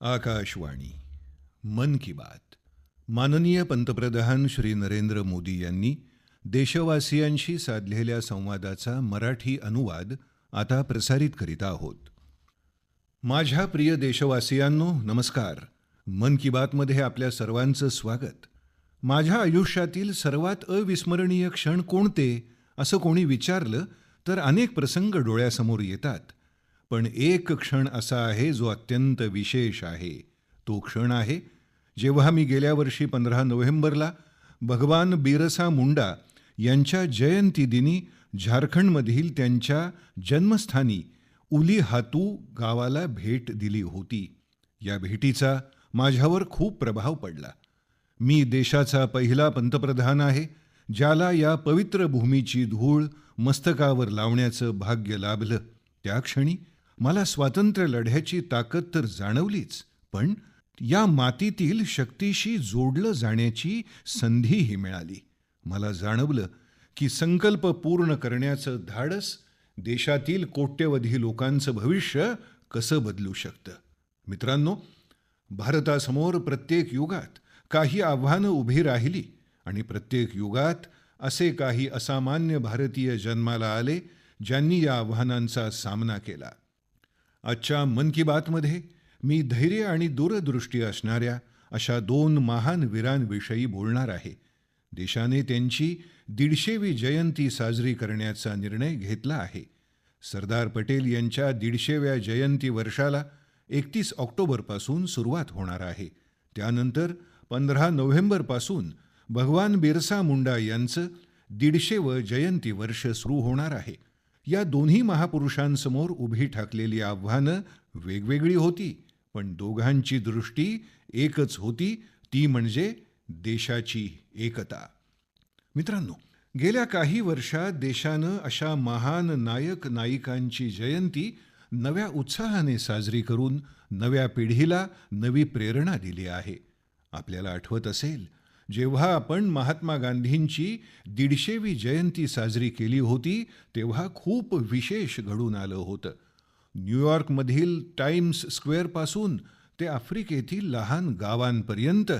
आकाशवाणी मन की बात. माननीय पंतप्रधान श्री नरेंद्र मोदी यांनी देशवासियांशी साधलेल्या संवादाचा मराठी अनुवाद आता प्रसारित करीत आहोत. माझ्या प्रिय देशवासियांनो, नमस्कार. मन की बातमध्ये आपल्या सर्वांचं स्वागत. माझ्या आयुष्यातील सर्वात अविस्मरणीय क्षण कोणते असं कोणी विचारलं तर अनेक प्रसंग डोळ्यासमोर येतात. पण एक क्षण असा आहे जो अत्यंत विशेष आहे. तो क्षण आहे जेव्हा मी गेल्या वर्षी 15 नोव्हेंबरला भगवान बिरसा मुंडा यांच्या जयंती दिनी झारखंडमधील त्यांच्या जन्मस्थानी उलीहातू गावाला भेट दिली होती. या भेटीचा माझ्यावर खूप प्रभाव पडला. मी देशाचा पहिला पंतप्रधान आहे ज्याला या पवित्र भूमीची धूळ मस्तकावर लावण्याचं भाग्य लाभलं. त्या क्षणी मला स्वातंत्र्य लढ्याची ताकद तर जाणवलीच, पण या मातीतील शक्तीशी जोडलं जाण्याची संधीही मिळाली. मला जाणवलं की संकल्प पूर्ण करण्याचं धाडस देशातील कोट्यवधी लोकांचं भविष्य कसं बदलू शकतं. मित्रांनो, भारतासमोर प्रत्येक युगात काही आव्हानं उभी राहिली आणि प्रत्येक युगात असे काही असामान्य भारतीय जन्माला आले ज्यांनी या आव्हानांचा सामना केला. आजच्या मन की बातमध्ये मी धैर्य आणि दूरदृष्टी असणाऱ्या अशा 2 महान वीरांविषयी बोलणार आहे. देशाने त्यांची 150वी जयंती साजरी करण्याचा निर्णय घेतला आहे. सरदार पटेल यांच्या 150व्या जयंती वर्षाला 31 ऑक्टोबरपासून सुरुवात होणार आहे. त्यानंतर 15 नोव्हेंबरपासून भगवान बिरसा मुंडा यांचं 150वं जयंती वर्ष सुरू होणार आहे. या दोन्ही महापुरुषांसमोर उभी ठाकलेली आव्हानं वेगवेगळी होती, पण दोघांची दृष्टी एकच होती, ती म्हणजे देशाची एकता. मित्रांनो, गेल्या काही वर्षात देशानं अशा महान नायक नायिकांची जयंती नव्या उत्साहाने साजरी करून नव्या पिढीला नवी प्रेरणा दिली आहे. आपल्याला आठवत असेल, जेव्हा आपण महात्मा गांधींची 150वी जयंती साजरी केली होती तेव्हा खूप विशेष घडून आलं होतं. न्यूयॉर्कमधील टाइम्स स्क्वेअरपासून ते आफ्रिकेतील लहान गावांपर्यंत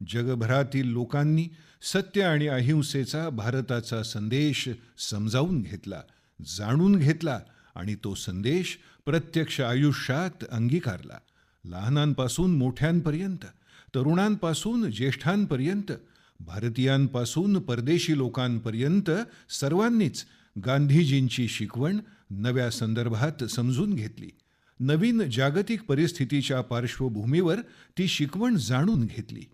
जगभरातील लोकांनी सत्य आणि अहिंसेचा भारताचा संदेश समजावून घेतला, जाणून घेतला आणि तो संदेश प्रत्यक्ष आयुष्यात अंगीकारला. लहानांपासून मोठ्यांपर्यंत, तरुणांपासून ज्येष्ठांपर्यंत, भारतीयांपासून परदेशी लोकांपर्यंत सर्वांनीच गांधीजींची शिकवण नव्या संदर्भात समजून घेतली. नवीन जागतिक परिस्थितीच्या पार्श्वभूमीवर ती शिकवण जाणून घेतली.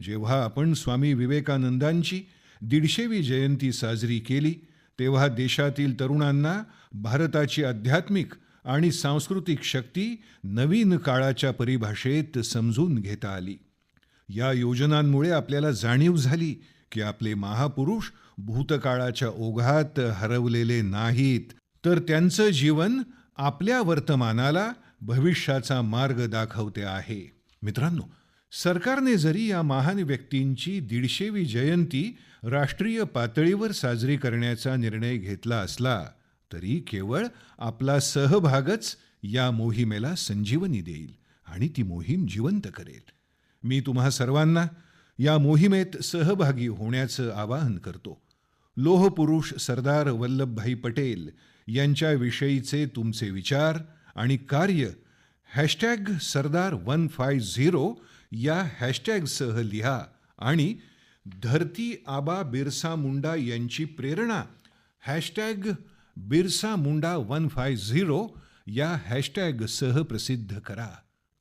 जेव्हा आपण स्वामी विवेकानंदांची 150वी जयंती साजरी केली तेव्हा देशातील तरुणांना भारताची आध्यात्मिक आणि सांस्कृतिक शक्ती नवीन काळाच्या परिभाषेत समजून घेता आली. या योजनांमुळे आपल्याला जाणीव झाली की आपले महापुरुष भूतकाळाच्या ओघात हरवलेले नाहीत, तर त्यांचं जीवन आपल्या वर्तमानाला भविष्याचा मार्ग दाखवते आहे. मित्रांनो, सरकारने जरी या महान व्यक्तींची 150वी जयंती राष्ट्रीय पातळीवर साजरी करण्याचा निर्णय घेतला असला तरी केवळ आपला सहभागच या मोहिमेला संजीवनी देईल आणि ती मोहीम जिवंत करेल. मी तुम्हा सर्वांना या मोहिमेत सहभागी होण्याचं आवाहन करतो. लोहपुरुष सरदार वल्लभभाई पटेल यांच्याविषयीचे तुमचे विचार आणि कार्य #सरदार150 या हॅशटॅगसह लिहा आणि धरती आबा बिरसा मुंडा यांची प्रेरणा #बिरसामुंडा150 या हॅशटॅगसह प्रसिद्ध करा.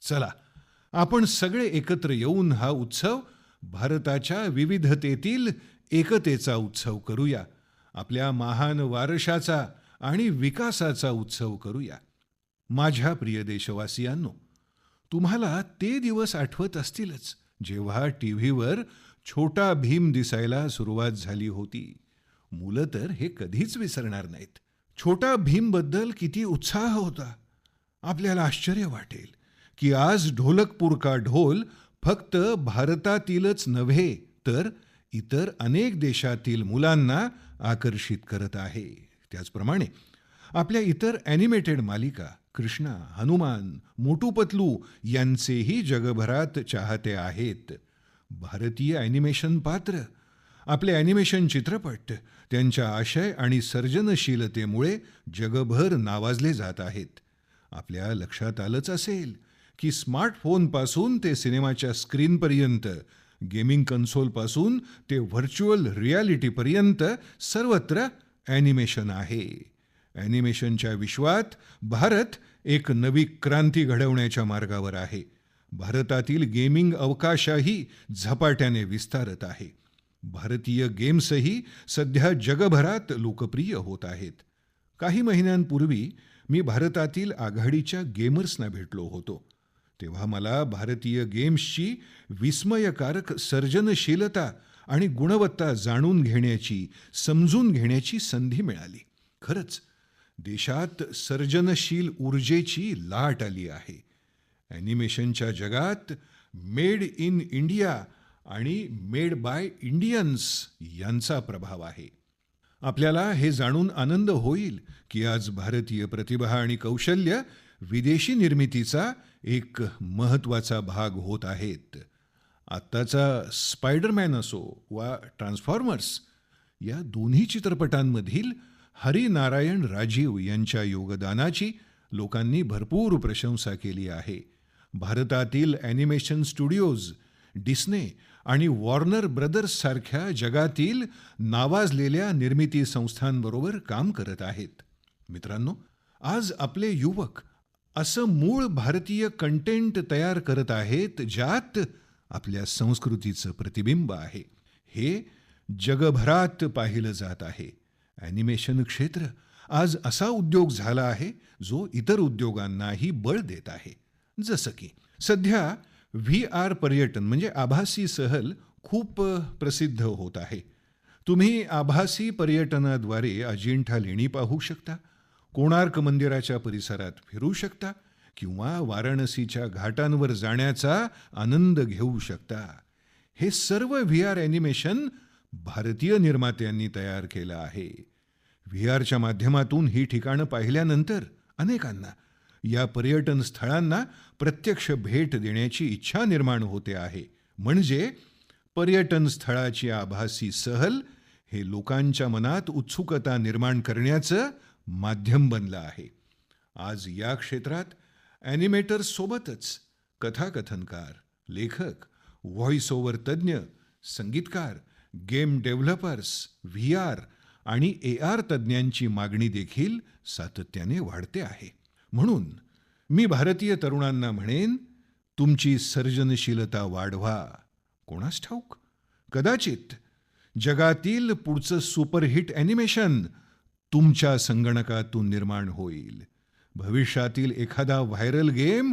चला, आपण सगळे एकत्र येऊन हा उत्सव भारताच्या विविधतेतील एकतेचा उत्सव करूया. आपल्या महान वारशाचा आणि विकासाचा उत्सव करूया. माझ्या प्रिय देशवासियांनो, तुम्हाला ते दिवस आठवत असतीलच जेव्हा टीव्हीवर छोटा भीम दिसायला सुरुवात झाली होती. मुलं तर हे कधीच विसरणार नाहीत. छोटा भीमबद्दल किती उत्साह होता. आपल्याला आश्चर्य वाटेल की आज ढोलकपूर का ढोल फक्त भारतातीलच नव्हे तर इतर अनेक देशातील मुलांना आकर्षित करत आहे. त्याचप्रमाणे आपल्या इतर ॲनिमेटेड मालिका कृष्णा, हनुमान, मोटू पतलू यांचेही जगभरात चाहते आहेत. भारतीय ॲनिमेशन पात्र, आपले ॲनिमेशन चित्रपट त्यांच्या आशय आणि सर्जनशीलतेमुळे जगभर नावाजले जात आहेत. आपल्या लक्षात आलंच असेल की स्मार्टफोनपासून ते सिनेमाच्या स्क्रीनपर्यंत, गेमिंग कन्सोलपासून ते व्हर्च्युअल रियालिटीपर्यंत सर्वत्र ॲनिमेशन आहे. ॲनिमेशनच्या विश्वात भारत एक नवी क्रांती घडवण्याच्या मार्गावर आहे. भारतातील गेमिंग अवकाशही झपाट्याने विस्तारत आहे. भारतीय गेम्सही सध्या जगभरात लोकप्रिय होत आहेत. काही महिन्यांपूर्वी मी भारतातील आघाडीच्या गेमर्सना भेटलो होतो. तेव्हा मला भारतीय गेम्सची विस्मयकारक सर्जनशीलता आणि गुणवत्ता जाणून घेण्याची, समजून घेण्याची संधी मिळाली. खरंच देशात सर्जनशील ऊर्जेची लाट आली आहे. ॲनिमेशनच्या जगात मेड इन इंडिया आणि मेड बाय इंडियन्स यांचा प्रभाव आहे. आपल्याला हे जाणून आनंद होईल की आज भारतीय प्रतिभा आणि कौशल्य विदेशी निर्मितीचा एक महत्त्वाचा भाग होत आहेत. आत्ताचा स्पायडरमॅन असो वा ट्रान्सफॉर्मर्स या दोन्ही चित्रपटांमधील हरिनारायण राजीव यांच्या योगदानाची लोकांनी भरपूर प्रशंसा केली आहे. भारतातील ॲनिमेशन स्टुडिओज डिस्ने आणि वॉर्नर ब्रदर्स सारख्या जगातील नावाजलेल्या निर्मिती संस्थांबरोबर काम करत आहेत. मित्रांनो, आज आपले युवक असं मूळ भारतीय कंटेंट तयार करत आहेत ज्यात आपल्या संस्कृतीचं प्रतिबिंब आहे. हे जगभरात पाहिलं जात आहे. ॲनिमेशन क्षेत्र आज असा उद्योग झाला आहे जो इतर उद्योगांनाही बळ देत आहे. जसं की सध्या VR पर्यटन म्हणजे आभासी सहल खूप प्रसिद्ध होत आहे. तुम्ही आभासी पर्यटनाद्वारे अजिंठा लेणी पाहू शकता, कोणार्क मंदिराच्या परिसरात फिरू शकता किंवा वाराणसीच्या घाटांवर जाण्याचा आनंद घेऊ शकता. हे सर्व VR ॲनिमेशन भारतीय निर्मात्यांनी तयार केलं आहे. VRच्या माध्यमातून ही ठिकाणं पाहिल्यानंतर अनेकांना या पर्यटन स्थळांना प्रत्यक्ष भेट देण्याची इच्छा निर्माण होते आहे. म्हणजे पर्यटन स्थळाची आभासी सहल हे लोकांच्या मनात उत्सुकता निर्माण करण्याचं माध्यम बनलं आहे. आज या क्षेत्रात ॲनिमेटर्स सोबतच कथाकथनकार, लेखक, व्हॉइस ओव्हर तज्ज्ञ, संगीतकार, गेम डेव्हलपर्स, VR आणि AR तज्ज्ञांची मागणी देखील सातत्याने वाढते आहे. म्हणून मी भारतीय तरुणांना म्हणेन, तुमची सर्जनशीलता वाढवा. कोणास ठाऊक, कदाचित जगातील पुढचं सुपरहिट ॲनिमेशन तुमच्या संगणकातून निर्माण होईल. भविष्यातील एखादा व्हायरल गेम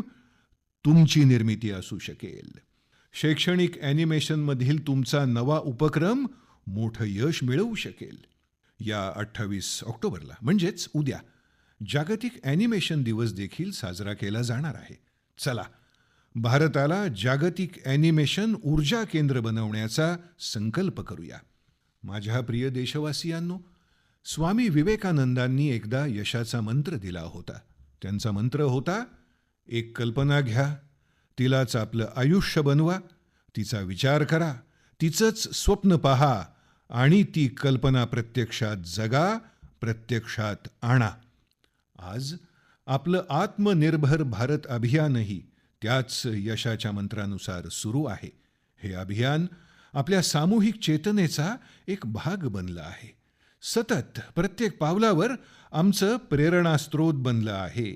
तुमची निर्मिती असू शकेल. शैक्षणिक ॲनिमेशनमधील तुमचा नवा उपक्रम मोठं यश मिळवू शकेल. या 28 ऑक्टोबरला म्हणजेच उद्या जागतिक ॲनिमेशन दिवस देखील साजरा केला जाणार आहे. चला, भारताला जागतिक ॲनिमेशन ऊर्जा केंद्र बनवण्याचा संकल्प करूया. माझ्या प्रिय देशवासियांनो, स्वामी विवेकानंदांनी एकदा यशाचा मंत्र दिला होता. त्यांचा मंत्र होता, एक कल्पना घ्या, तिलाच आपलं आयुष्य बनवा, तिचा विचार करा, तिचंच स्वप्न पहा आणि ती कल्पना प्रत्यक्षात जगा, प्रत्यक्षात आणा. आज आपलं आत्मनिर्भर भारत अभियानही त्याच यशाच्या मंत्रानुसार सुरू आहे. हे अभियान आपल्या सामूहिक चेतनेचा एक भाग बनलं आहे. सतत प्रत्येक पावलावर आमचं प्रेरणास्त्रोत बनलं आहे.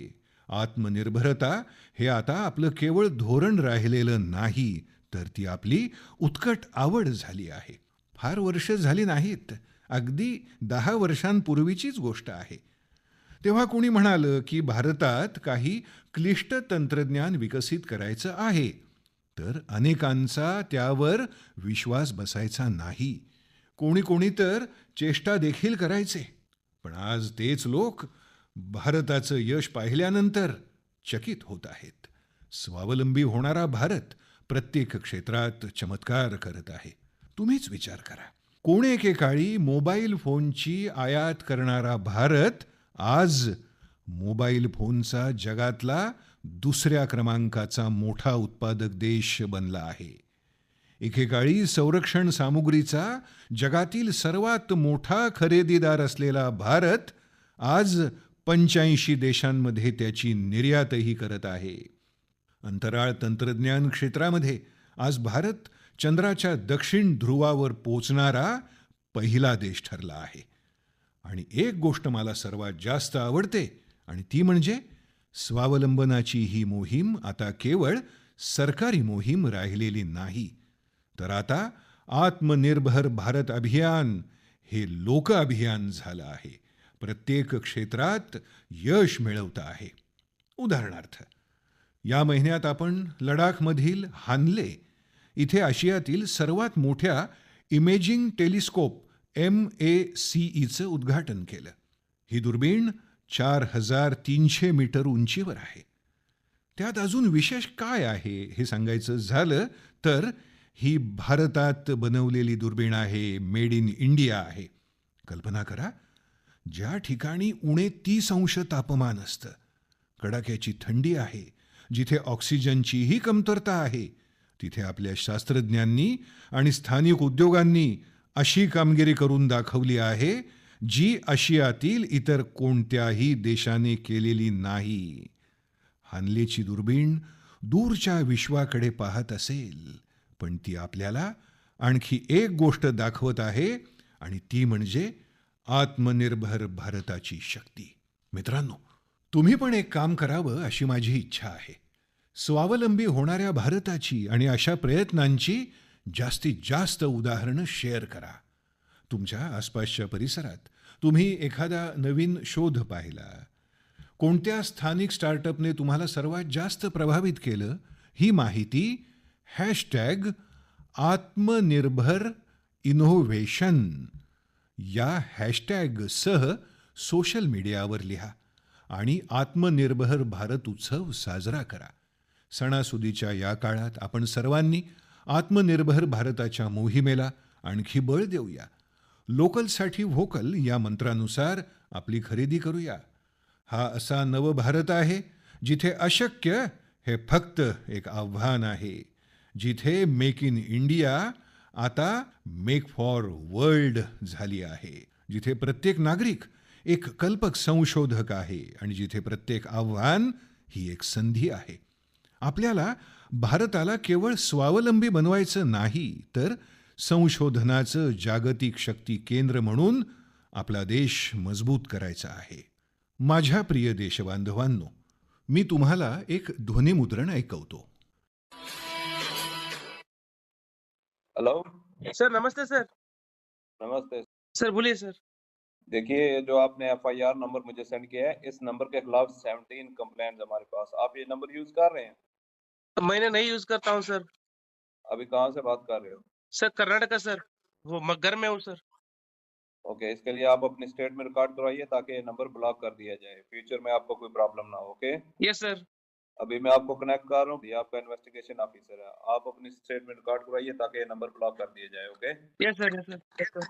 आत्मनिर्भरता हे आता आपलं केवळ धोरण राहिलेलं नाही, तर ती आपली उत्कट आवड झाली आहे. फार वर्ष झाली नाहीत, अगदी 10 वर्षांपूर्वीचीच गोष्ट आहे. तेव्हा कोणी म्हणालं की भारतात काही क्लिष्ट तंत्रज्ञान विकसित करायचं आहे, तर अनेकांचा त्यावर विश्वास बसायचा नाही. कोणी तर चेष्टा देखील करायचे. पण आज तेच लोक भारताचं यश पाहिल्यानंतर चकित होत आहेत. स्वावलंबी होणारा भारत प्रत्येक क्षेत्रात चमत्कार करत आहे. तुम्हीच विचार करा, कोण एकेकाळी मोबाईल फोनची आयात करणारा भारत आज मोबाईल फोनचा जगातला दुसऱ्या क्रमांकाचा मोठा उत्पादक देश बनला आहे. एकेकाळी संरक्षण सामुग्रीचा जगातील सर्वात मोठा खरेदीदार असलेला भारत आज 85 देशांमध्ये त्याची निर्यातही करत आहे. अंतराळ तंत्रज्ञान क्षेत्रामध्ये आज भारत चंद्राच्या दक्षिण ध्रुवावर पोचणारा पहिला देश ठरला आहे. आणि एक गोष्ट मला सर्वात जास्त आवडते आणि ती म्हणजे स्वावलंबनाची ही मोहीम आता केवळ सरकारी मोहीम राहिलेली नाही, तर आता आत्मनिर्भर भारत अभियान हे लोक अभियान झालं आहे. प्रत्येक क्षेत्रात यश मिळवतं आहे. उदाहरणार्थ, या महिन्यात आपण लडाखमधील हानले इथे आशियातील सर्वात मोठ्या इमेजिंग टेलिस्कोप MACEचं उद्घाटन केलं. ही दुर्बीण 4300 मीटर उंचीवर आहे. त्यात अजून विशेष काय आहे हे सांगायचं झालं तर ही भारतात बनवलेली दुर्बीण आहे, मेड इन इंडिया आहे. कल्पना करा, ज्या ठिकाणी उणे 30 अंश तापमान असतं, कडाक्याची थंडी आहे, जिथे ऑक्सिजनचीही कमतरता आहे, तिथे आपल्या शास्त्रज्ञांनी आणि स्थानिक उद्योगांनी अशी कामगिरी करून दाखवली आहे जी आशियातील इतर कोणत्याही देशाने केलेली नाही. हानलेची दुर्बीण दूरच्या विश्वाकडे पाहत असेल, पण ती आपल्याला आणखी एक गोष्ट दाखवत आहे आणि ती म्हणजे आत्मनिर्भर भारताची शक्ती. मित्रांनो, तुम्ही पण एक काम करावं अशी माझी इच्छा आहे. स्वावलंबी होणाऱ्या भारताची आणि अशा प्रयत्नांची जास्तीत जास्त उदाहरणं शेअर करा. तुमच्या आसपासच्या परिसरात तुम्ही एखादा नवीन शोध पाहिला, कोणत्या स्थानिक स्टार्टअपने तुम्हाला सर्वात जास्त प्रभावित केलं, ही माहिती #आत्मनिर्भर इनोव्हेशन या हॅशटॅगसह सोशल मीडियावर लिहा आणि आत्मनिर्भर भारत उत्सव साजरा करा. सणासुदीच्या या काळात आपण सर्वांनी आत्मनिर्भर भारताच्या मोहिमेला आणखी बळ देऊया. लोकलसाठी व्होकल या मंत्रानुसार आपली खरेदी करूया. हा असा नव भारत आहे जिथे अशक्य हे फक्त एक आव्हान आहे, जिथे मेक इन इंडिया आता मेक फॉर वर्ल्ड झाली आहे, जिथे प्रत्येक नागरिक एक कल्पक संशोधक आहे आणि जिथे प्रत्येक आव्हान ही एक संधी आहे. आपल्याला भारताला केवळ स्वावलंबी बनवायचं नाही, तर संशोधनाचं जागतिक शक्ती केंद्र म्हणून आपला देश मजबूत करायचा आहे. माझ्या प्रिय देशबांधवांनो, मी तुम्हाला एक ध्वनिमुद्रण ऐकवतो. हेलो। सर नमस्ते सर। नमस्ते। सर बोलिए सर। देखिए, जो आपने FIR नंबर मुझे सेंड किया है, इस नंबर के खिलाफ 17 कंप्लेंट्स हमारे पास। आप ये नंबर यूज कर रहे हैं? मैंने नहीं यूज करता हूँ सर। अभी कहाँ से बात कर रहे हो? सर कर्नाटका सर, वो घर में हूँ सर। ओके, इसके लिए आप अपनी स्टेट में रिकॉर्ड करवाइए ताकि ये नंबर ब्लॉक कर दिया जाए, फ्यूचर में आपको कोई प्रॉब्लम ना हो। Okay, yes sir. अभी मैं आपको कनेक्ट कर रहा हूँ, ये आपका इन्वेस्टिगेशन ऑफिसर है, आप अपनी स्टेट में रिकॉर्ड करवाइए ताकि ये नंबर ब्लॉक कर दिया जाए। Okay, yes sir, yes sir, yes sir.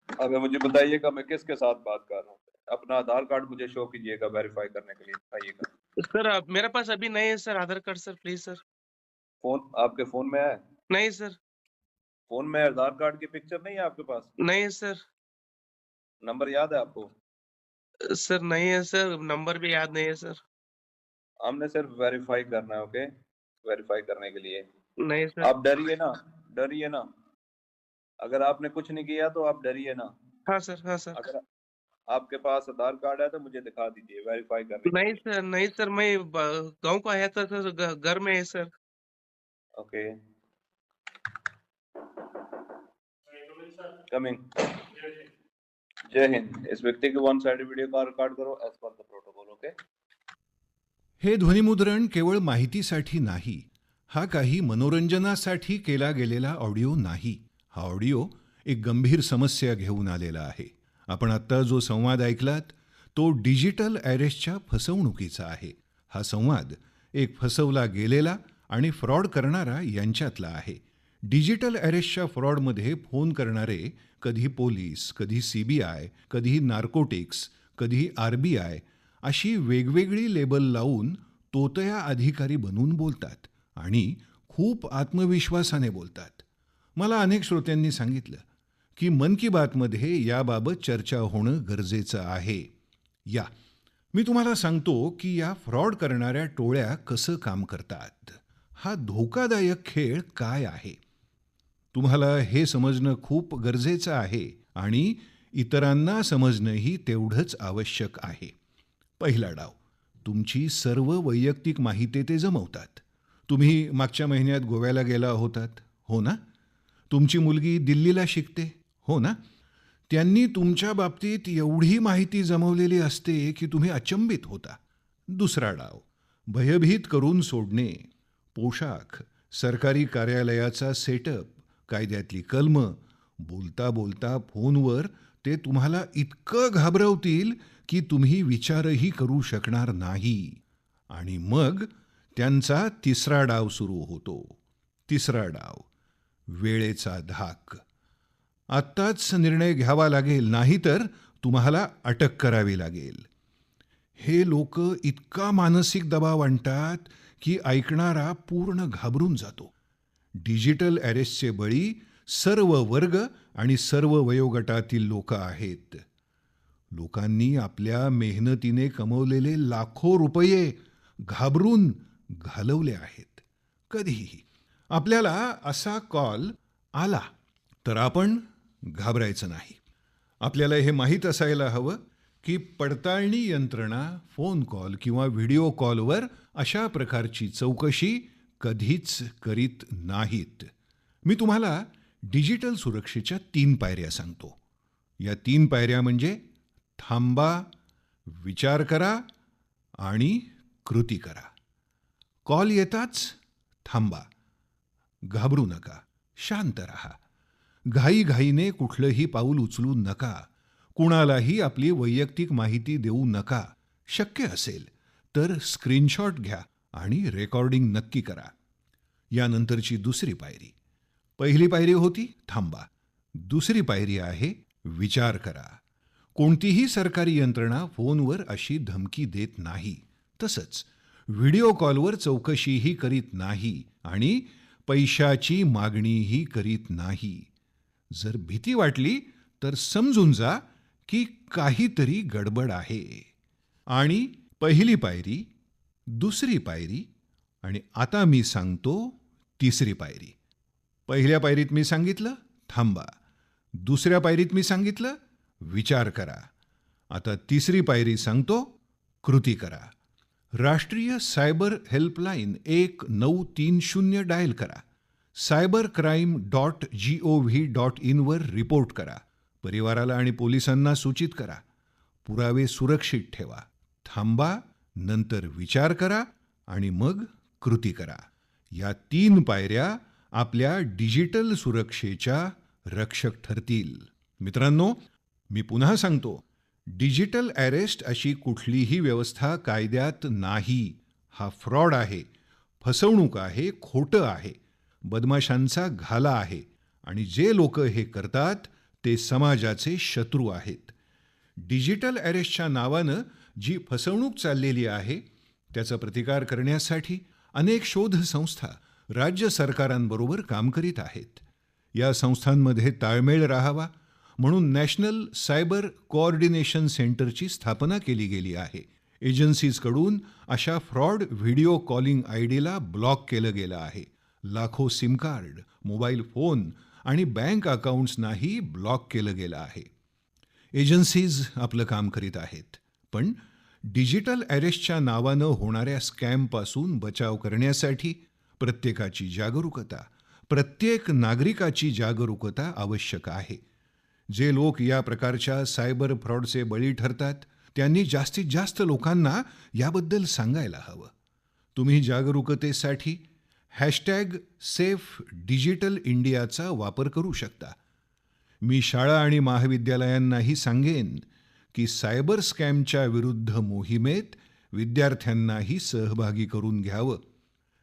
अभी मुझे बताइएगा मैं किसके साथ बात कर रहा हूँ। अपना आधार कार्ड मुझे शो कीजिएगा वेरीफाई करने के लिए, आइएगा। सर मेरे पास अभी नहीं है sir Aadhaar card sir, please sir. Phone आपके फोन में है? नहीं सर। फोन में आधार कार्ड की पिक्चर नहीं है आपके पास? नहीं है सर। नंबर याद है आपको? सर नहीं है सर, नंबर भी याद नहीं है सर। हमने सिर्फ वेरीफाई करना है। ओके, वेरीफाई करने के लिए नहीं सर। आप डरिए ना, डरिए ना। अगर आपने कुछ नहीं किया तो आप डरिए ना। हाँ सर, हाँ सर। अगर आपके पास आधार कार्ड है तो मुझे दिखा दीजिए वेरीफाई करने के नहीं लिए। सर, नहीं सर, मैं गांव को आया था सर, घर में है सर। Okay, coming. जय हिंद। इस व्यक्ति के वन साइड वीडियो का रिकॉर्ड करो as per the protocol. Okay, हे ध्वनिमुद्रण केवळ माहितीसाठी नाही, हा काही मनोरंजनासाठी केला गेलेला ऑडिओ नाही. हा ऑडिओ एक गंभीर समस्या घेऊन आलेला आहे. आपण आत्ता जो संवाद ऐकलात तो डिजिटल अरेस्टच्या फसवणुकीचा आहे. हा संवाद एक फसवला गेलेला आणि फ्रॉड करणारा यांच्यातला आहे. डिजिटल अरेस्टच्या फ्रॉडमध्ये फोन करणारे कधी पोलीस, कधी CBI, कधी नार्कोटिक्स, कधी RBI अशी वेगवेगळी लेबल लावून तोतया अधिकारी बनून बोलतात आणि खूप आत्मविश्वासाने बोलतात. मला अनेक श्रोत्यांनी सांगितलं की मन की बातमध्ये याबाबत चर्चा होणं गरजेचं आहे. या मी तुम्हाला सांगतो की या फ्रॉड करणाऱ्या टोळ्या कसं काम करतात. हा धोकादायक खेळ काय आहे तुम्हाला हे समजणं खूप गरजेचं आहे आणि इतरांना समजणंही तेवढंच आवश्यक आहे. पहिला डाव, तुमची सर्व वैयक्तिक माहिती ते जमवतात. तुम्ही मागच्या महिन्यात गोव्याला गेला होतात, हो ना? तुमची मुलगी दिल्लीला शिकते, हो ना? त्यांनी तुमच्या बाबतीत एवढी माहिती जमवलेली असते की तुम्ही अचंबित होता. दुसरा डाव, भयभीत करून सोडणे. पोशाख, सरकारी कार्यालयाचा सेटअप, कायद्यातली कलमं, बोलता बोलता फोनवर ते तुम्हाला इतकं घाबरवतील की तुम्ही विचारही करू शकणार नाही. आणि मग त्यांचा तिसरा डाव सुरू होतो. तिसरा डाव, वेळेचा धाक. आत्ताच निर्णय घ्यावा लागेल, नाहीतर तुम्हाला अटक करावी लागेल. हे लोक इतका मानसिक दबाव आणतात की ऐकणारा पूर्ण घाबरून जातो. डिजिटल अरेस्टचे बळी सर्व वर्ग आणि सर्व वयोगटातील लोक आहेत. लोकांनी आपल्या मेहनतीने कमवलेले लाखो रुपये घाबरून घालवले आहेत. कधीही आपल्याला असा कॉल आला तर आपण घाबरायचं नाही. आपल्याला हे माहीत असायला हवं की पडताळणी यंत्रणा फोन कॉल किंवा व्हिडिओ कॉलवर अशा प्रकारची चौकशी कधीच करीत नाहीत. मी तुम्हाला डिजिटल सुरक्षेच्या 3 पायऱ्या सांगतो. या 3 पायऱ्या म्हणजे थांबा, विचार करा आणि कृती करा. कॉल येताच थांबा, घाबरू नका, शांत रहा. घाईघाईने कुठलंही पाऊल उचलू नका. कुणालाही आपली वैयक्तिक माहिती देऊ नका. शक्य असेल तर स्क्रीनशॉट घ्या आणि रेकॉर्डिंग नक्की करा. यानंतरची दुसरी पायरी. पहिली पायरी होती थांबा. दुसरी पायरी आहे विचार करा. कोणतीही सरकारी यंत्रणा फोनवर अशी धमकी देत नाही. तसंच व्हिडिओ कॉलवर चौकशीही करीत नाही आणि पैशाची मागणीही करीत नाही. जर भीती वाटली तर समजून जा की काहीतरी गडबड आहे. आणि पहिली पायरी, दुसरी पायरी आणि आता मी सांगतो तिसरी पायरी. पहिल्या पायरीत मी सांगितलं थांबा. दुसऱ्या पायरीत मी सांगितलं विचार करा. आता तिसरी पायरी सांगतो कृती करा. राष्ट्रीय सायबर हेल्पलाईन 1930 डायल करा. cybercrime.gov.in वर रिपोर्ट करा. परिवाराला आणि पोलिसांना सूचित करा. पुरावे सुरक्षित ठेवा. थांबा, नंतर विचार करा आणि मग कृती करा. या 3 पायऱ्या आपल्या डिजिटल सुरक्षेच्या रक्षक ठरतील. मित्रांनो, मी पुन्हा सांगतो, डिजिटल अरेस्ट अशी कुठलीही व्यवस्था कायद्यात नाही. हा फ्रॉड आहे, फसवणूक आहे, खोटं आहे, बदमाशांचा घाला आहे आणि जे लोक हे करतात ते समाजाचे शत्रू आहेत. डिजिटल अरेस्टच्या नावानं जी फसवणूक चाललेली आहे त्याचा प्रतिकार करण्यासाठी अनेक शोध संस्था राज्य सरकारांबरोबर काम करीत आहेत. या संस्थांमध्ये ताळमेळ राहावा म्हणून नॅशनल सायबर कोऑर्डिनेशन सेंटरची स्थापना केली गेली आहे. एजन्सीजकडून अशा फ्रॉड व्हिडिओ कॉलिंग आयडीला ब्लॉक केलं गेलं आहे. लाखो सिम कार्ड, मोबाईल फोन आणि बँक अकाउंट्सनाही ब्लॉक केलं गेलं आहे. एजन्सीज आपलं काम करीत आहेत, पण डिजिटल अरेस्टच्या नावानं होणाऱ्या स्कॅमपासून बचाव करण्यासाठी प्रत्येकाची जागरूकता, प्रत्येक नागरिकाची जागरूकता आवश्यक आहे. जे लोक या प्रकारच्या सायबर फ्रॉडचे बळी ठरतात त्यांनी जास्तीत जास्त लोकांना याबद्दल सांगायला हवं. तुम्ही जागरूकतेसाठी #SafeDigitalIndiaचा वापर करू शकता. मी शाळा आणि महाविद्यालयांनाही सांगेन की सायबर स्कॅमच्या विरुद्ध मोहिमेत विद्यार्थ्यांनाही सहभागी करून घ्यावं.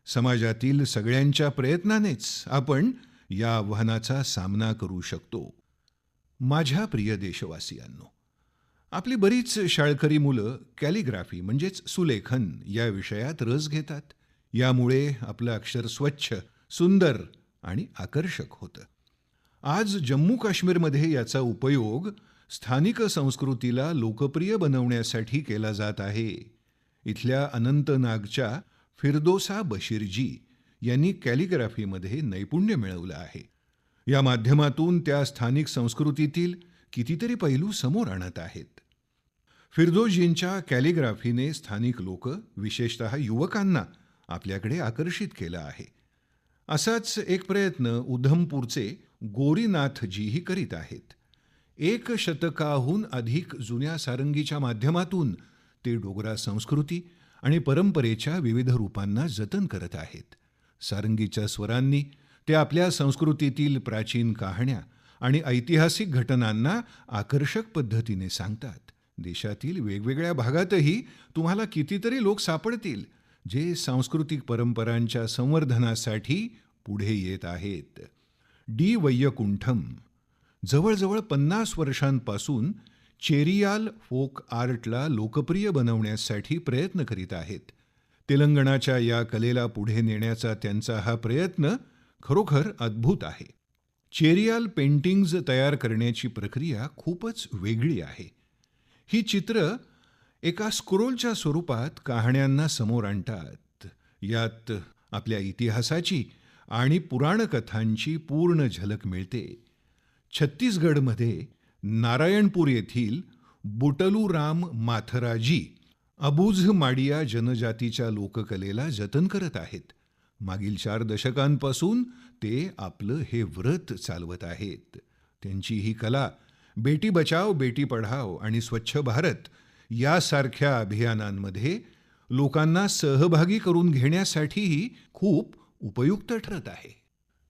समाजातील सगळ्यांच्या प्रयत्नानेच आपण या आव्हानाचा सामना करू शकतो. माझ्या प्रिय देशवासियांनो, आपली बरीच शाळकरी मुलं कॅलिग्राफी म्हणजेच सुलेखन या विषयात रस घेतात. यामुळे आपलं अक्षर स्वच्छ, सुंदर आणि आकर्षक होतं. आज जम्मू काश्मीरमध्ये याचा उपयोग स्थानिक संस्कृतीला लोकप्रिय बनवण्यासाठी केला जात आहे. इथल्या अनंतनागच्या फिरदोसा बशीरजी यांनी कॅलिग्राफीमध्ये नैपुण्य मिळवलं आहे. या माध्यमातून त्या स्थानिक संस्कृतीतील कितीतरी पैलू समोर आणत आहेत. फिरदोसजींच्या कॅलिग्राफीने स्थानिक लोक, विशेषतः युवकांना आपल्याकडे आकर्षित केलं आहे. असाच एक प्रयत्न उधमपूरचे गोरीनाथजीही करीत आहेत. 1 शतकाहून अधिक जुन्या सारंगीच्या माध्यमातून ते डोगरा संस्कृती आणि परंपरेच्या विविध रूपांना जतन करत आहेत. सारंगीच्या स्वरांनी ते आपल्या संस्कृतीतील प्राचीन कहाण्या आणि ऐतिहासिक घटनांना आकर्षक पद्धतीने सांगतात. देशातील वेगवेगळ्या भागातही तुम्हाला कितीतरी लोक सापडतील जे सांस्कृतिक परंपरांच्या संवर्धनासाठी पुढे येत आहेत. वैयकुंठम जवळजवळ 50 वर्षांपासून चेरियाल फोक आर्टला लोकप्रिय बनवण्यासाठी प्रयत्न करीत आहेत. तेलंगणाच्या या कलेला पुढे नेण्याचा त्यांचा हा प्रयत्न खरोखर अद्भुत आहे. चेरियाल पेंटिंग्ज तयार करण्याची प्रक्रिया खूपच वेगळी आहे. ही चित्र एका स्क्रोलच्या स्वरूपात कहाण्यांना समोर आणतात. यात आपल्या इतिहासाची आणि पुराणकथांची पूर्ण झलक मिळते. छत्तीसगडमध्ये नारायणपूर येथील बुटलू राम माथराजी अबुझ माडिया जनजातीच्या लोककलेला जतन करत आहेत. मागील 4 दशकांपासून ते आपलं हे व्रत चालवत आहेत. त्यांची ही कला बेटी बचाव बेटी पढाओ आणि स्वच्छ भारत यासारख्या अभियानांमध्ये लोकांना सहभागी करून घेण्यासाठीही खूप उपयुक्त ठरत आहे.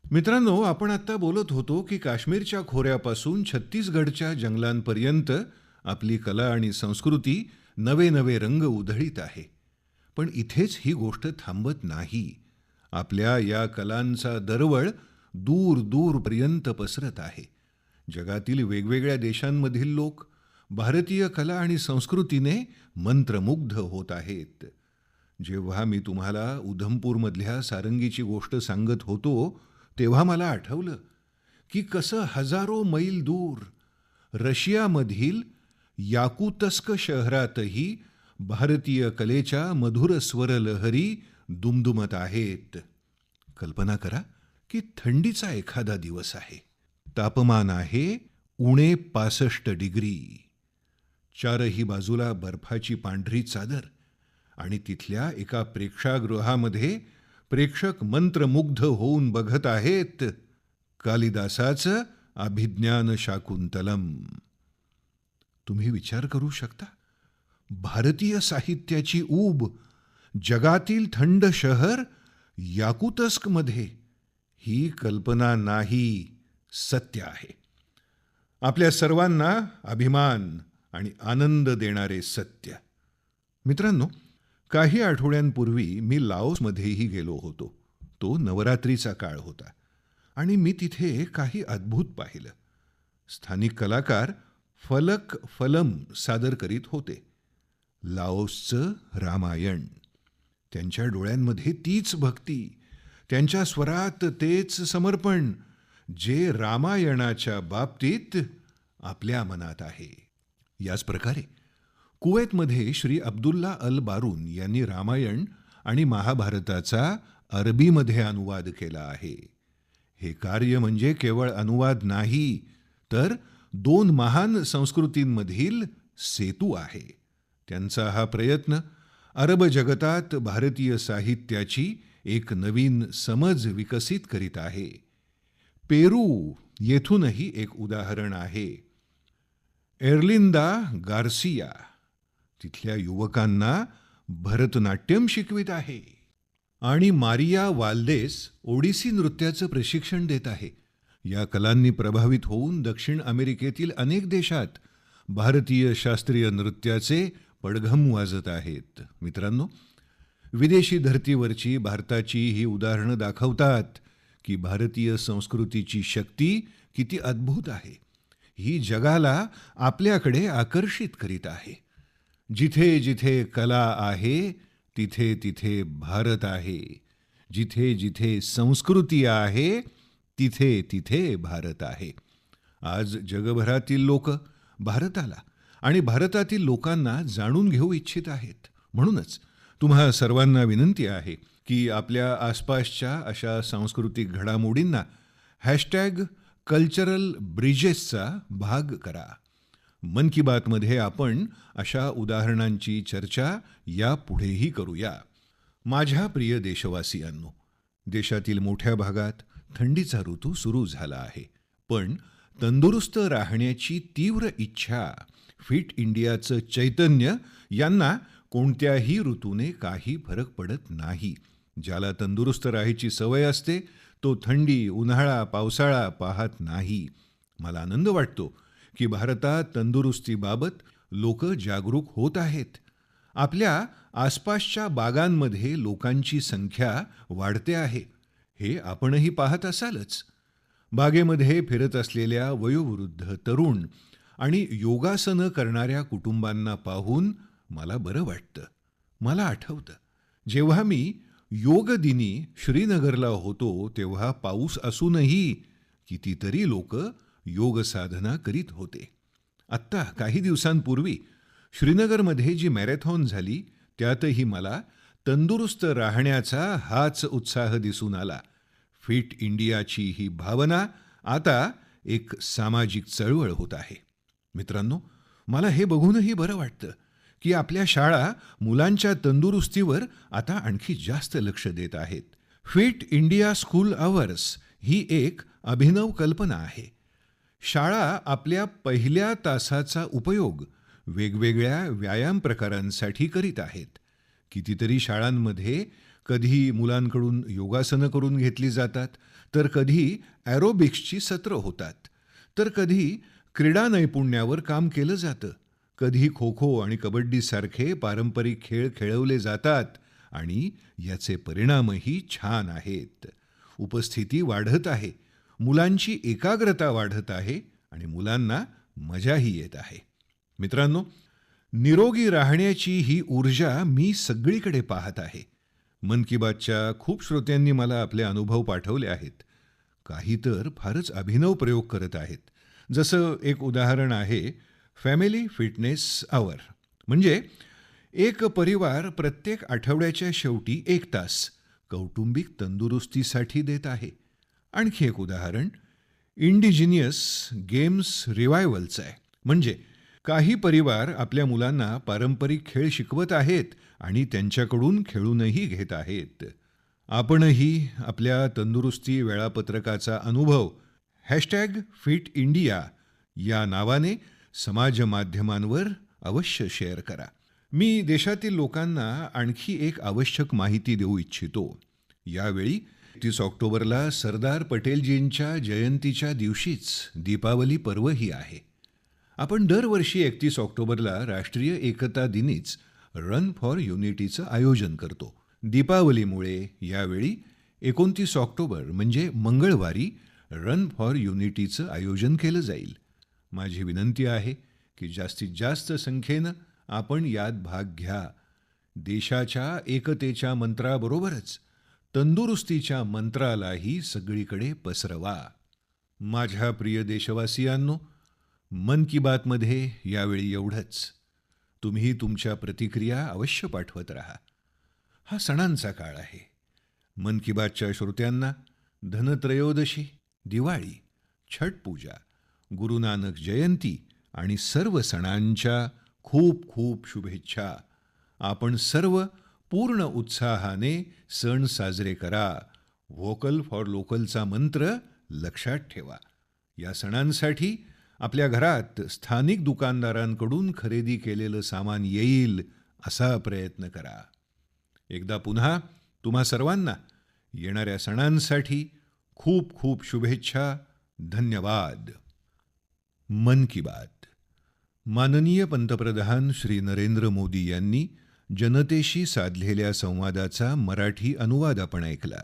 मित्रांनो, आपण आता बोलत होतो की काश्मीरच्या खोऱ्यापासून छत्तीसगडच्या जंगलांपर्यंत आपली कला आणि संस्कृती नवे नवे रंग उधळीत आहे. पण इथेच ही गोष्ट थांबत नाही. आपल्या या कलांचा दरवळ दूर दूरपर्यंत पसरत आहे. जगातील वेगवेगळ्या देशांमधील लोक भारतीय कला आणि संस्कृतीने मंत्रमुग्ध होत आहेत. जेव्हा मी तुम्हाला उधमपूरमधल्या सारंगीची गोष्ट सांगत होतो तेव्हा मला आठवलं की कसं हजारो मैल दूर रशियामधील याकुतस्क शहरातही भारतीय कलेच्या मधुर स्वरलहरी दुमदुमत आहेत. कल्पना करा की थंडीचा एखादा दिवस आहे. तापमान आहे -65 डिग्री. चारही बाजूला बर्फाची पांढरी चादर आणि तिथल्या एका प्रेक्षागृहामध्ये प्रेक्षक मंत्रमुग्ध होऊन बघत आहेत कालिदासाचं अभिज्ञान शाकुंतलम. तुम्ही विचार करू शकता, भारतीय साहित्याची ऊब जगातील थंड शहर याकुतस्कमध्ये. ही कल्पना नाही, सत्य आहे. आपल्या सर्वांना अभिमान आणि आनंद देणारे सत्य. मित्रांनो, काही आठवड्यांपूर्वी मी लाओसमध्येही गेलो होतो. तो नवरात्रीचा काळ होता आणि मी तिथे काही अद्भुत पाहिलं. स्थानिक कलाकार फलक फलम सादर करीत होते. लाओसचं रामायण. त्यांच्या डोळ्यांमध्ये तीच भक्ती, त्यांच्या स्वरात तेच समर्पण जे रामायणाच्या बाबतीत आपल्या मनात आहे. याच प्रकारे कुवेतमध्ये श्री अब्दुल्ला अल बारून यांनी रामायण आणि महाभारताचा अरबीमध्ये अनुवाद केला आहे. हे कार्य म्हणजे केवळ अनुवाद नाही, तर 2 महान संस्कृतींमधील सेतू आहे. त्यांचा हा प्रयत्न अरब जगतात भारतीय साहित्याची एक नवीन समज विकसित करीत आहे. पेरू येथूनही एक उदाहरण आहे. एर्लिंदा गार्सिया तिथल्या युवकांना भरतनाट्यम शिकवित आहे आणि मारिया वाल्देस ओडिसी नृत्याचं प्रशिक्षण देत आहे. या कलांनी प्रभावित होऊन दक्षिण अमेरिकेतील अनेक देशात भारतीय शास्त्रीय नृत्याचे पडघम वाजत आहेत. मित्रांनो, विदेशी धर्तीवरची भारताची ही उदाहरणं दाखवतात की भारतीय संस्कृतीची शक्ती किती अद्भुत आहे. ही जगाला आपल्याकडे आकर्षित करीत आहे. जिथे जिथे कला आहे तिथे तिथे भारत आहे. जिथे जिथे संस्कृती आहे तिथे तिथे भारत आहे. आज जगभरातील लोक भारताला आणि भारतातील लोकांना जाणून घेऊ इच्छित आहेत. म्हणूनच तुम्हा सर्वांना विनंती आहे की आपल्या आसपासच्या अशा सांस्कृतिक घडामोडींना कल्चरल ब्रिजेसचा भाग करा. मन की बातमध्ये आपण अशा उदाहरणांची चर्चा यापुढेही करूया. माझ्या प्रिय देशवासियांनो, देशातील मोठ्या भागात थंडीचा ऋतू सुरू झाला आहे. पण तंदुरुस्त राहण्याची तीव्र इच्छा, फिट इंडियाचं चैतन्य यांना कोणत्याही ऋतूने काही फरक पडत नाही. ज्याला तंदुरुस्त राहायची सवय असते तो थंडी, उन्हाळा, पावसाळा पाहत नाही. मला आनंद वाटतो की भारतात तंदुरुस्तीबाबत लोक जागरूक होत आहेत. आपल्या आसपासच्या बागांमध्ये लोकांची संख्या वाढते आहे, हे आपणही पाहत असालच. बागेमध्ये फिरत असलेल्या वयोवृद्ध, तरुण आणि योगासनं करणाऱ्या कुटुंबांना पाहून मला बरं वाटतं. मला आठवतं जेव्हा मी योग दिनी श्रीनगरला होतो तेव्हा पाऊस असूनही कितीतरी लोक योग साधना करीत होते. आत्ता काही दिवसांपूर्वी श्रीनगरमध्ये जी मॅरेथॉन झाली त्यातही मला तंदुरुस्त राहण्याचा हाच उत्साह दिसून आला. फिट इंडियाची ही भावना आता एक सामाजिक चळवळ होत आहे. मित्रांनो, मला हे बघूनही बरं वाटतं की आपल्या शाळा मुलांच्या तंदुरुस्तीवर आता आणखी जास्त लक्ष देत आहेत. फिट इंडिया स्कूल अवर्स ही एक अभिनव कल्पना आहे. शाळा आपल्या पहिल्या तासाचा उपयोग वेगवेगळ्या व्यायाम प्रकारांसाठी करीत आहेत. कितीतरी शाळांमध्ये कधी मुलांकडून योगासनं करून घेतली जातात, तर कधी ॲरोबिक्सची सत्र होतात, तर कधी क्रीडा नैपुण्यावर काम केलं जातं. कधी खो खो आणि कबड्डीसारखे पारंपरिक खेळ खेळवले जातात आणि याचे परिणामही छान आहेत. उपस्थिती वाढत आहे, मुलांची एकाग्रता वाढत आहे आणि मुलांना मजाही येत आहे. मित्रांनो, निरोगी राहण्याची ही ऊर्जा मी सगळीकडे पाहत आहे. मन की बातच्या खूप श्रोत्यांनी मला आपले अनुभव पाठवले आहेत. काही तर फारच अभिनव प्रयोग करत आहेत. जसं एक उदाहरण आहे फॅमिली फिटनेस आवर. म्हणजे एक परिवार प्रत्येक आठवड्याच्या शेवटी 1 तास कौटुंबिक तंदुरुस्तीसाठी देत आहे. आणखी एक उदाहरण इंडिजिनियस गेम्स रिवायवलचं आहे. म्हणजे काही परिवार आपल्या मुलांना पारंपरिक खेळ शिकवत आहेत आणि त्यांच्याकडून खेळूनही घेत आहेत. आपणही आपल्या तंदुरुस्ती वेळापत्रकाचा अनुभव फिट इंडिया या नावाने समाज माध्यमांवर अवश्य शेअर करा. मी देशातील लोकांना आणखी एक आवश्यक माहिती देऊ इच्छितो. यावेळी 31 ऑक्टोबरला सरदार पटेलजींच्या जयंतीच्या दिवशीच दीपावली पर्वही आहे. आपण दरवर्षी 31 ऑक्टोबरला राष्ट्रीय एकता दिनीच रन फॉर युनिटीचं आयोजन करतो. दीपावलीमुळे यावेळी 29 ऑक्टोबर म्हणजे मंगळवारी रन फॉर युनिटीचं आयोजन केलं जाईल. माझी विनंती आहे की जास्तीत जास्त संख्येनं आपण यात भाग घ्या. देशाच्या एकतेच्या मंत्राबरोबरच तंदुरुस्तीच्या मंत्रालाही सगळीकडे पसरवा. माझ्या प्रिय देशवासियांनो, मन की बातमध्ये यावेळी एवढंच. तुम्ही तुमच्या प्रतिक्रिया अवश्य पाठवत राहा. हा सणांचा काळ आहे. मन की बातच्या श्रोत्यांना धनत्रयोदशी, दिवाळी, छठ पूजा, गुरु नानक जयंती आणि सर्व सणांच्या खूप खूप शुभेच्छा. आपण सर्व पूर्ण उत्साहाने सण साजरे करा. व्होकल फॉर लोकलचा मंत्र लक्षात ठेवा. या सणांसाठी आपल्या घरात स्थानिक दुकानदारांकडून खरेदी केलेलं सामान येईल असा प्रयत्न करा. एकदा पुन्हा तुम्हा सर्वांना येणाऱ्या सणांसाठी खूप खूप शुभेच्छा. धन्यवाद. मन की बात. माननीय पंतप्रधान श्री नरेंद्र मोदी यांनी जनतेशी साधलेल्या संवादाचा मराठी अनुवाद आपण ऐकला.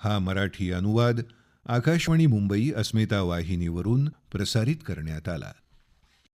हा मराठी अनुवाद आकाशवाणी मुंबई अस्मिता वाहिनीवरून प्रसारित करण्यात आला.